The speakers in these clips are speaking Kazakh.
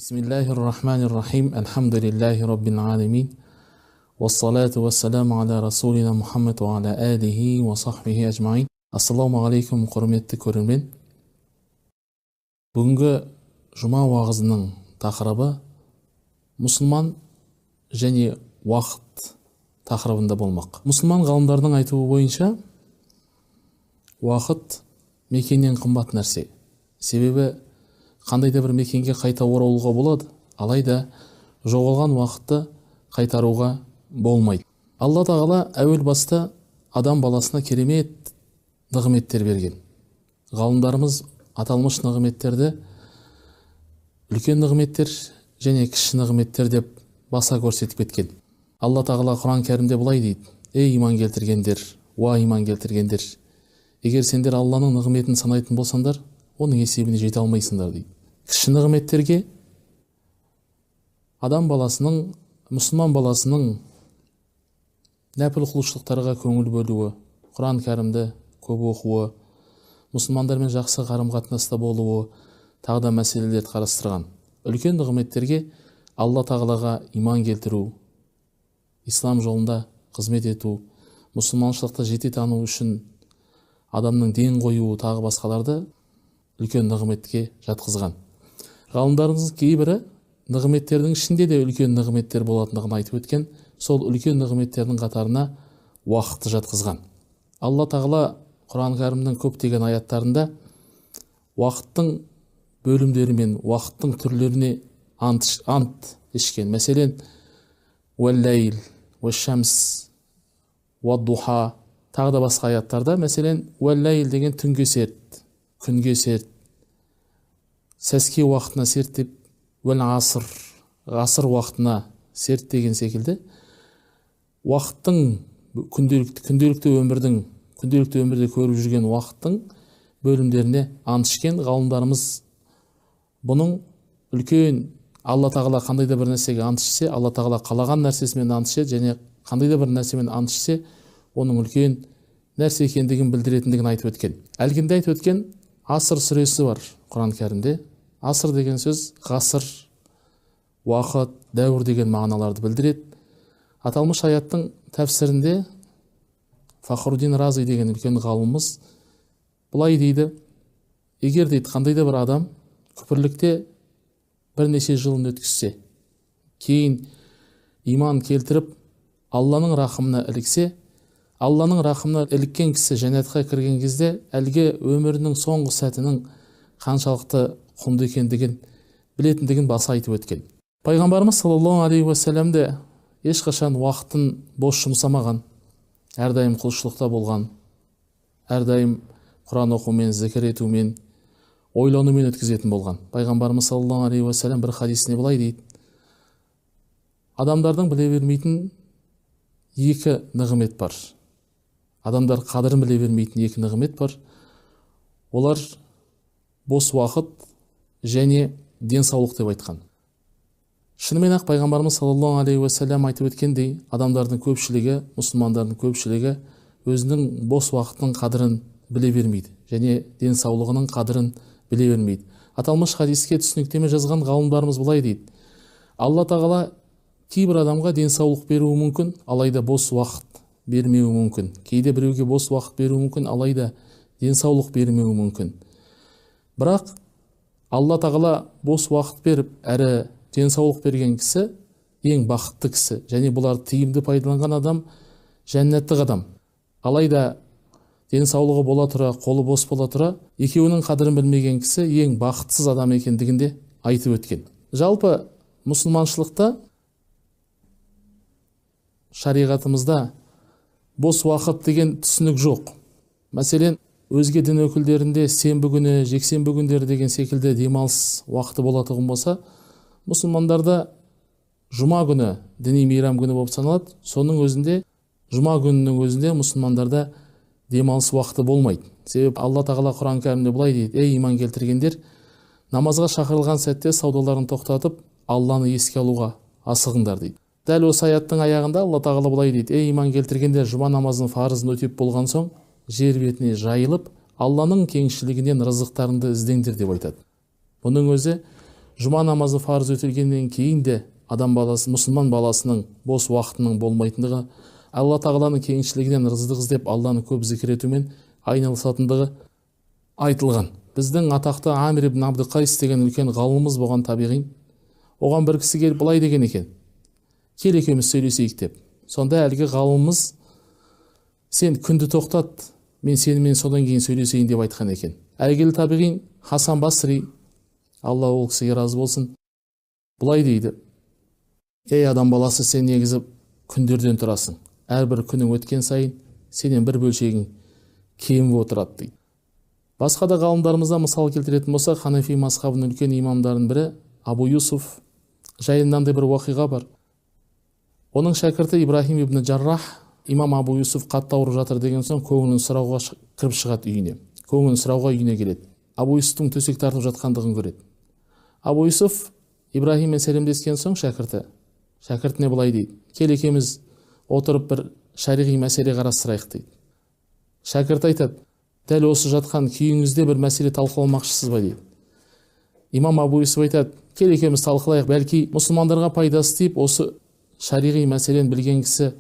Бисмиллахир-рахманир-рахим. Алхамдулиллахи раббил аламин. Вассалату вассаламу аля расулина Мухаммад ва аля алихи ва сахбихи ажмаин. Ассаламу алейкум, құрметті көрермен. Бүгінгі жұма уағызының тақырыбы мұсылман және уақыт тақырыбында болмақ. Мұсылман ғалымдардың айтуы бойынша уақыт мекеннен қымбат нәрсе. Себебі қандай да бір мекенге қайта оралуға болады, алайда жоғалған уақытты қайтаруға болмайды. Алла тағала әуел баста адам баласына керемет нығметтер берген. Ғалымдарымыз аталмыш нығметтерді үлкен нығметтер және кіші нығметтер деп баса көрсетіп кеткен. Алла тағала Құран кәрімде былай дейді: ей иман келтіргендер, уа иман келтіргендер, егер сендер Алланың нығметін санайтын болсаңдар, оның есебіне жете алмайсыңдар дейді. Кіші нығметтерге адам баласының, мұсылман баласының нәпіл құлшылықтарға көңіл бөлуі, Құран кәрімді көп оқуы, мұсылмандармен жақсы қарым-қатынаста болуы, тағы да мәселелерді қарастырған. Үлкен нығметтерге Алла тағалаға иман келтіру, ислам жолында қызмет ету, мұсылманшылықты жете тану үшін адамның ден қоюы, тағы басқаларды үлкен нығметке жатқызған. Ғалымдарымыз кейбірі нығметтердің ішінде де үлкен нығметтер болатындығын айтып өткен. Сол үлкен нығметтердің қатарына уақытты жатқызған. Алла тағала Құран кәрімнің көптеген аяттарында уақыттың бөлімдері мен уақыттың түрлеріне ант ішкен. Мәселен, уәл-ләйл, уәш-шәмс, уад-духа, тағы да басқа аяттарда, мәселен, уәл-ләйл деген түнге серт, күнге серт, сәске уақытына серт деп, уәл-аср, ғасыр уақытына серт деген секілді, уақыттың күнделікті өмірде көріп жүрген уақыттың бөлімдеріне ант ішкен. Ғалымдарымыз бұның үлкен, Алла тағала қандай да бір нәрсеге ант ішсе, Алла тағала қалаған нәрсесімен ант ішеді, және қандай да бір нәрсемен ант ішсе, оның үлкен нәрсе екендігін білдіретіндігін айтып өткен. Әлгінде айтып өткен аср сүресі бар Құран кәрімде. Аср деген сөз ғасыр, уақыт, дәуір деген мағыналарды білдіреді. Аталмыш аяттың тәфсірінде Фахруддин Рази деген үлкен ғалымымыз былай дейді: егер дейді қандай да бір адам күпірлікте бірнеше жылын өткізсе, кейін иман келтіріп Алланың рахымына іліксе, Алланың рахымына іліккен кісі жәннатқа кірген кезде әлгі өмірінің соңғы сәтінің қаншалықты құнды екендігін білетіндігін баса айтып өткен. Пайғамбарымыз саллаллаху алейхи уассалам де ешқашан уақытын бос жұмсамаған, әрдайым құлшылықта болған, әрдайым Құран оқумен, зікір етумен, ойланумен өткізетін болған. Пайғамбарымыз саллаллаху алейхи уассалам бір хадисінде былай дейді: адамдардың біле бермейтін екі нығмет бар. Адамдар қадірін біле бермейтін екі нығмет бар. Олар бос уақыт және денсаулық деп айтқан. Шынымен ақ пайғамбарымыз саллаллаху алейхи уассалам айтып өткендей, адамдардың көпшілігі, мұсылмандардың көпшілігі өзінің бос уақытының қадірін біле бермейді және денсаулығының қадірін біле бермейді. Аталмыш хадиске түсініктеме жазған ғалымдарымыз былай дейді: Алла тағала кейбір адамға денсаулық беруі мүмкін, алайда бос уақыт бермеуі мүмкін. Кейде біреуге бос уақыт беруі мүмкін, алайда денсаулық бермеуі мүмкін. Бірақ Алла тағала бос уақыт беріп, әрі денсаулық берген кісі ең бақытты кісі, және бұларды тиімді пайдаланған адам жәннаттық адам. Алайда денсаулығы бола тұра, қолы бос бола тұра, екеуінің қадірін білмеген кісі ең бақытсыз адам екендігінде айтып өткен. Жалпы мұсылманшылықта, шариғатымызда бос уақыт деген түсінік жоқ. Мәселен, өзге дін өкілдерінде сенбі күні, жексенбі күндері деген секілді демалыс уақыты болатұғын болса, мұсылмандарда жұма күні діни мейрам күні болып саналады. Соның өзінде, жұма күнінің өзінде мұсылмандарда демалыс уақыты болмайды. Себебі Алла тағала Құран кәрімде былай дейді: ей иман келтіргендер, намазға шақырылған сәтте саудаларын тоқтатып, Алланы еске алуға асығыңдар дейді. Дәл осы аяттың аяғында Алла тағала былай дейді: ей иман келтіргендер, жұма намазының парызын өтеп болған соң, жер бетіне жайылып, Алланың кеңшілігінен рызықтарыңды іздеңдер деп айтады. Бұның өзі жұма намазы фарыз өтілгеннен кейін де адам баласы, мұсылман баласының бос уақытының болмайтындығы, Алла тағаланың кеңшілігінен рызық іздеп Алланы көп зікір етумен айналысатындығы айтылған. Біздің атақты Амир ибн Абды Қайс деген үлкен ғалымымыз болған табиғи, оған бір кісі келіп былай деген екен: кел екеуміз сөйлесейік деп. Сонда әлгі ғалымымыз: сен күнді тоқтат, мен сенімен содан кейін сөйлесейін деп айтқан екен. Әйгілі табиғи Хасан Басри, Алла ол кісіге разы болсын, былай дейді: ей адам баласы, сен негізі күндерден тұрасың. Әрбір күнің өткен сайын сенен бір бөлшегің кеміп отырады дейді. Басқа да ғалымдарымызда мысал келтіретін болса, Ханафи мазхабының үлкен имамдарының бірі Абу Юсуф жайынандай бір уақиға бар. Оның шәкірті Ибрахим ибн Жаррах, имам Абу Юсуф қатты ауырып жатыр деген соң көңілін сұрауға кіріп шығады үйіне. Көңілін сұрауға үйіне келеді. Абу Юсуфтың төсек тартып жатқандығын көреді. Абу Юсуф Ибрахиммен сәлемдескен соң шәкіртіне былай дейді: кел екеуміз отырып бір шариғи мәселе қарастырайық дейді. Шәкірт айтады: дәл осы жатқан күйіңізде бір мәселе талқыламақшысыз ба дейді. Имам Абу Юсуф айтады: кел екеуміз талқылайық, бәлки мұсылмандарға пайдасы тиіп, осы шариғи мәселені білген кісі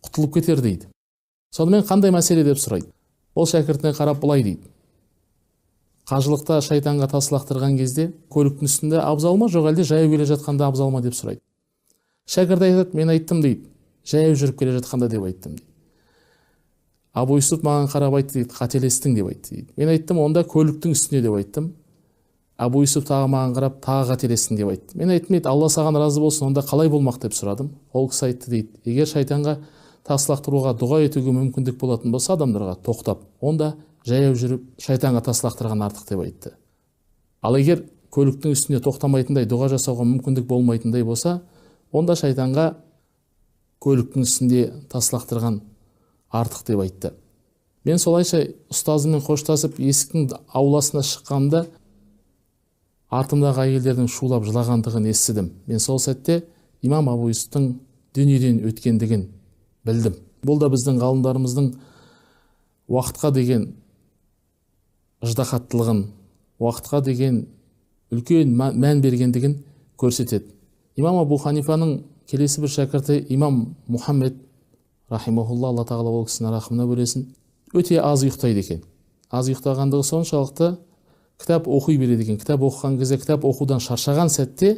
құтылып кетер дейді. Сонымен қандай мәселе деп сұрайды. Ол шәкіртіне қарап былай дейді: қажылықта шайтанға тас лақтырған кезде көліктің үстінде абзал ма, жоқ әлде жаяу келе жатқанда абзал ма деп сұрайды. Шәкірт айтады: мен айттым дейді, жаяу жүріп келе жатқанда деп айттым дейді. Абу Юсуф маған қарап айтты дейді: қателестің деп айтты дейді. Мен айттым: онда көліктің үстіне деп айттым. Абу Юсуф тағы маған қарап: тағы қателестің деп айтты. Мен айттым дейді: Алла саған разы болсын, онда қалай болмақ деп сұрадым. Ол кісі айтты дейді: егер шайтанға тас лақтыруға дұға етуге мүмкіндік болатын болса адамдарға тоқтап, онда жаяу жүріп шайтанға тас лақтырған артық деп айтты. Ал егер көліктің үстіне тоқтамайтындай, дұға жасауға мүмкіндік болмайтындай болса, онда шайтанға көліктің үстінде тас лақтырған артық деп айтты. Мен солайша ұстазыммен қоштасып есіктің ауласына шыққанымда артымдағы әйелдердің шулап жылағандығын естідім. Мен сол сәтте имам Абу Юсуфтың дүниеден өткендігін білдім. Бұл да біздің ғалымдарымыздың уақытқа деген ыждахаттылығын, уақытқа деген үлкен мән бергендігін көрсетеді. Имам Абу Ханифаның келесі бір шәкірті имам Мұхаммед рахимахулла, Алла тағала ол кісінің рахымына бөлесін, өте аз ұйықтайды екен. Аз ұйықтағандығы соншалықты кітап оқи береді екен. Кітап оқыған кезде, кітап оқудан шаршаған сәтте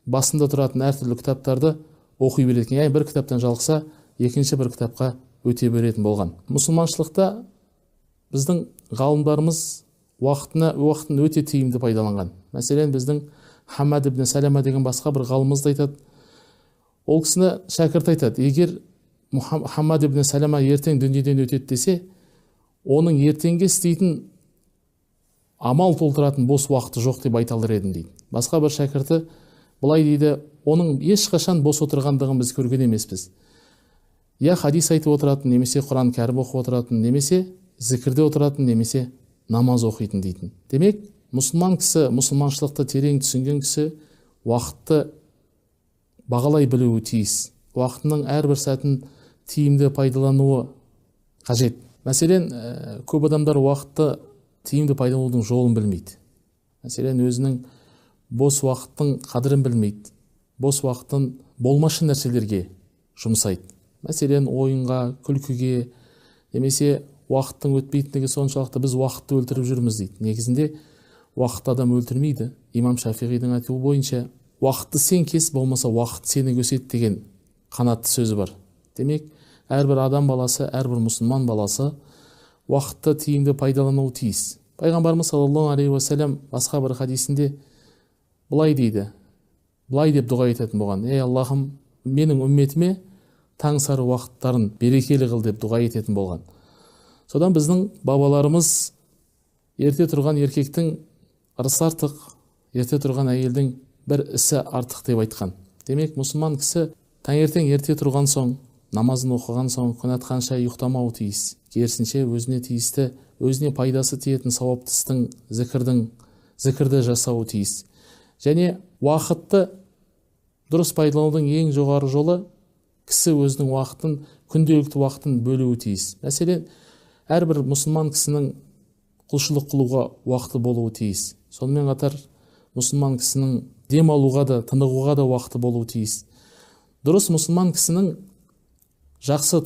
басында тұратын әртүрлі кітаптарды оқи береді екен. Яғни бір кітаптан жалықса, екінші бір кітапқа өте беретін болған. Мұсылманшылықта біздің ғалымдарымыз уақытын өте тиімді пайдаланған. Мәселен, біздің Хаммад ибн Салама деген басқа бір ғалымымыз айтады. Ол кісіні шәкірт айтады: егер Хаммад ибн Салама ертең дүниеден өтеді десе, оның ертеңге істейтін амал толтыратын бос уақыты жоқ деп айта алар едім дейді. Басқа бір шәкірті былай дейді: оның ешқашан бос отырғандығын біз көрген емеспіз. Я хадис айтып отыратын, немесе Құран кәрім оқып отыратын, немесе зікірде отыратын, немесе намаз оқитын дейтін. Демек, мұсылман кісі, мұсылманшылықты терең түсінген кісі уақытты бағалай білуі тиіс. Уақытының әрбір сәтін тиімді пайдалануы қажет. Мәселен, көп адамдар уақытты тиімді пайдаланудың жолын білмейді. Мәселен, өзінің бос уақыттың қадірін білмейді. Бос уақытын болмашы нәрселерге жұмсайды. Мәселен, ойынға, күлкіге, немесе уақыттың өтпейтіндігі соншалықты біз уақытты өлтіріп жүрміз дейді. Негізінде уақытты адам өлтірмейді. Имам Шафиғидің айтуы бойынша, уақытты сен кес, болмаса уақыт сені көсет деген қанатты сөзі бар. Демек, әрбір адам баласы, әрбір мұсылман баласы уақытты тиімді пайдалануы тиіс. Пайғамбарымыз саллаллаху алейхи уассалам басқа бір хадисінде былай дейді, былай деп дұға ететін болған: ей Аллахым, менің үмметіме таң сары уақыттарын берекелі қыл деп дұға ететін болған. Содан біздің бабаларымыз ерте тұрған еркектің ырысы артық, ерте тұрған әйелдің бір ісі артық деп айтқан. Демек, мұсылман кісі таңертең ерте тұрған соң, намазын оқыған соң, күн атқанша ұйықтамауы тиіс. Керісінше өзіне тиісті, өзіне пайдасы тиетін сауапты істің, зікірді жасауы тиіс. Және уақытты дұрыс пайдаланудың ең жоғары жолы кісі өзінің уақытын, күнделікті уақытын бөлуі тиіс. Мәселен, әрбір мұсылман кісінің құлшылық қылуға уақыты болуы тиіс. Сонымен қатар мұсылман кісінің дем алуға да, тынығуға да уақыты болуы тиіс. Дұрыс мұсылман кісінің жақсы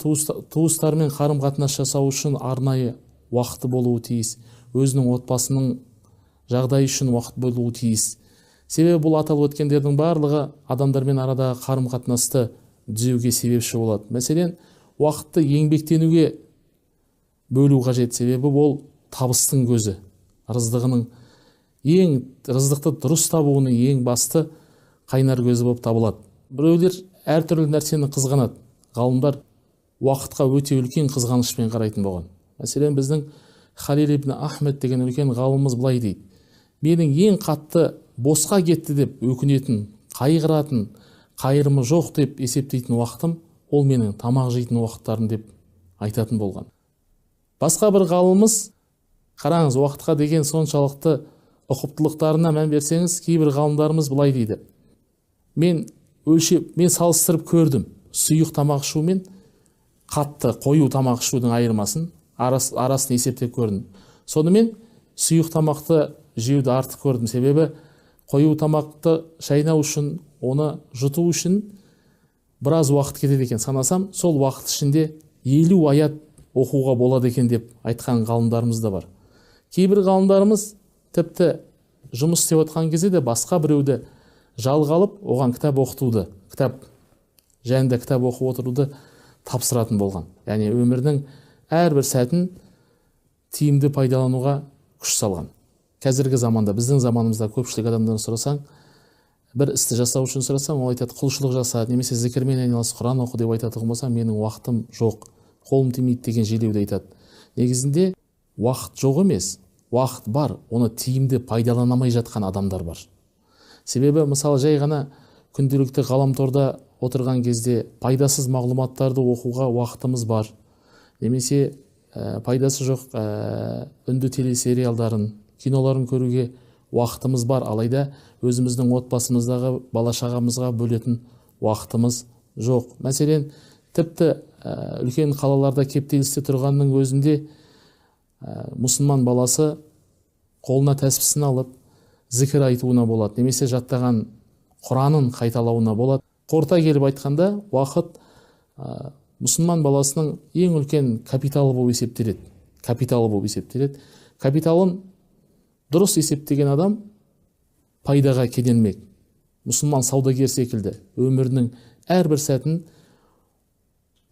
туыстармен қарым-қатынас жасау үшін арнайы уақыты болуы тиіс. Өзінің отбасының жағдайы үшін уақыт болуы тиіс. Себебі бұл аталып өткендердің барлығы адамдармен арадағы қарым-қатынасты түзеуге себепші болады. Мәселен, уақытты еңбектенуге бөлу қажет. Себебі ол табыстың көзі. Рыздықты дұрыс табуының ең басты қайнар көзі болып табылады. Біреулер әртүрлі нәрсені қызғанады. Ғалымдар уақытқа өте үлкен қызғанышпен қарайтын болған. Мәселен, біздің Халил ибн Ахмед деген үлкен ғалымымыз былай дейді: менің ең қатты босқа кетті деп өкінетін, қайғыратын, қайырымы жоқ деп есептейтін уақытым ол менің тамақ жейтін уақыттарым деп айтатын болған. Басқа бір ғалымымыз, қараңыз, уақытқа деген соншалықты ұқыптылықтарына мән берсеңіз, кейбір ғалымдарымыз былай дейді: мен салыстырып көрдім сұйық тамақ ішу мен қатты қою тамақ ішудің айырмасын, арасын есептеп көрдім. Сонымен сұйық тамақты жеуді артық көрдім. Себебі қою тамақты шайнау үшін, оны жұту үшін біраз уақыт кетеді екен. Санасам, сол уақыт ішінде 50 аят оқуға болады екен деп айтқан ғалымдарымыз да бар. Кейбір ғалымдарымыз тіпті жұмыс істеп отқан кезде де басқа біреуді жалға алып, оған кітап оқытуды, кітап жайында кітап оқып отыруды тапсыратын болған. Яғни өмірдің әрбір сәтін тиімді пайдалануға күш салған. Қазіргі заманда, біздің заманымызда көпшілік адамдан сұрасаң, бір істі жасау үшін сұрасаң, ол айтады: құлшылық жаса, немесе зікірмен айналыс, Құран оқы деп айтатын болсаң, менің уақытым жоқ, қолым тимейді деген желеуді айтады. Негізінде уақыт жоқ емес, уақыт бар, оны тиімді пайдаланамай жатқан адамдар бар. Себебі, мысалы, жай ғана күнделікті ғаламторда отырған кезде пайдасыз мағлұматтарды оқуға уақытымыз бар. Немесе пайдасы жоқ үнді телесериалдарын, киноларын көруге уақытымыз бар. Алайда өзіміздің отбасымыздағы бала-шағамызға бөлетін уақытымыз жоқ. Мәселен, тіпті үлкен қалаларда кептелісте тұрғанның өзінде мұсылман баласы қолына тәспісін алып зікір айтуына болады, немесе жаттаған Құранын қайталауына болады. Қорыта келіп айтқанда, уақыт мұсылман баласының ең үлкен капиталы болып есептеледі. Капиталын дұрыс есептеген адам пайдаға кенелмек. Мұсылман саудагер секілді өмірінің әрбір сәтін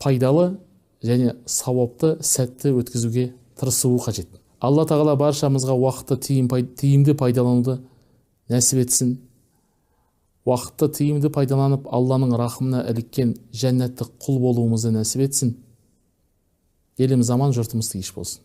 пайдалы және сауапты сәтті өткізуге тырысуы қажет. Алла тағала баршамызға уақытты тиімді пайдалануды нәсіп етсін. Уақытты тиімді пайдаланып, Алланың рахымына іліккен жәннаттық құл болуымызды нәсіп етсін. Еліміз аман, жұртымыз тыныш болсын.